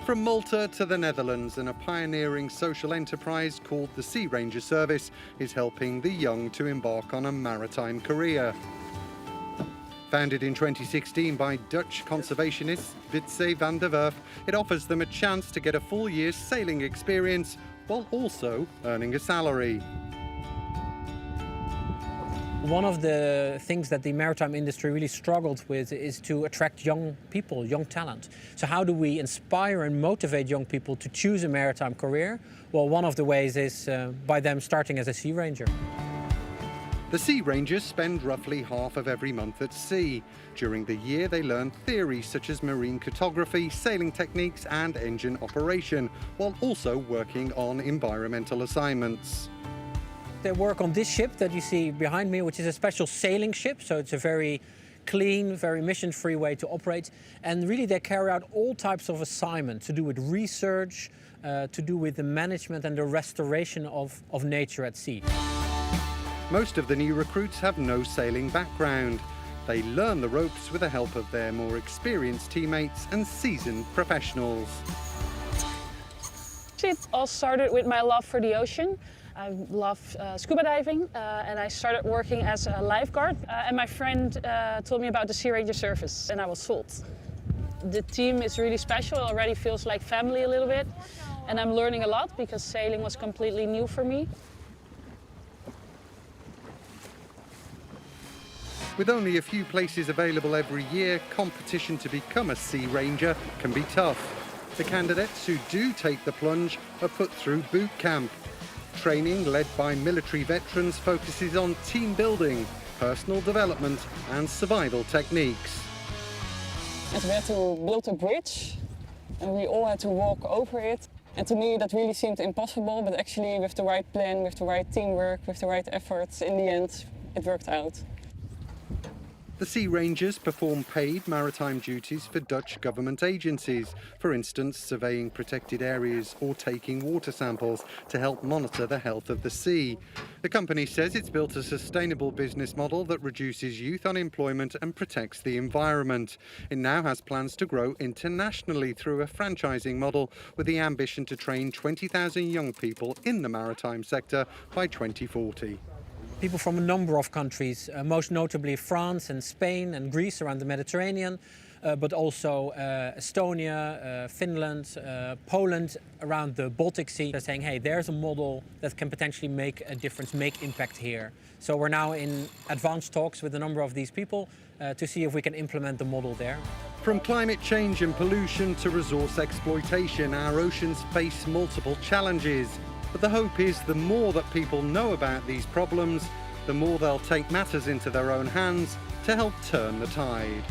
From Malta to the Netherlands, and a pioneering social enterprise called the Sea Ranger Service is helping the young to embark on a maritime career. Founded in 2016 by Dutch conservationists Witse van der Werf, it offers them a chance to get a full year's sailing experience while also earning a salary. One of the things that the maritime industry really struggled with is to attract young people, young talent. So how do we inspire and motivate young people to choose a maritime career? Well, one of the ways is by them starting as a Sea Ranger. The Sea Rangers spend roughly half of every month at sea. During the year, they learn theories such as marine cartography, sailing techniques and engine operation, while also working on environmental assignments. They work on this ship that you see behind me, which is a special sailing ship. So it's a very clean, very mission-free way to operate. And really they carry out all types of assignments to do with research, to do with the management and the restoration of nature at sea. Most of the new recruits have no sailing background. They learn the ropes with the help of their more experienced teammates and seasoned professionals. It all started with my love for the ocean. I love scuba diving and I started working as a lifeguard and my friend told me about the Sea Ranger service and I was sold. The team is really special, it already feels like family a little bit, and I'm learning a lot because sailing was completely new for me. With only a few places available every year, competition to become a Sea Ranger can be tough. The candidates who do take the plunge are put through boot camp. Training led by military veterans focuses on team building, personal development and survival techniques. And we had to build a bridge and we all had to walk over it. And to me that really seemed impossible, but actually with the right plan, with the right teamwork, with the right efforts, in the end it worked out. The Sea Rangers perform paid maritime duties for Dutch government agencies, for instance surveying protected areas or taking water samples to help monitor the health of the sea. The company says it's built a sustainable business model that reduces youth unemployment and protects the environment. It now has plans to grow internationally through a franchising model with the ambition to train 20,000 young people in the maritime sector by 2040. People from a number of countries, most notably France and Spain and Greece around the Mediterranean, but also Estonia, Finland, Poland around the Baltic Sea. They're saying, hey, there's a model that can potentially make a difference, make impact here. So we're now in advanced talks with a number of these people to see if we can implement the model there. From climate change and pollution to resource exploitation, our oceans face multiple challenges. But the hope is the more that people know about these problems, the more they'll take matters into their own hands to help turn the tide.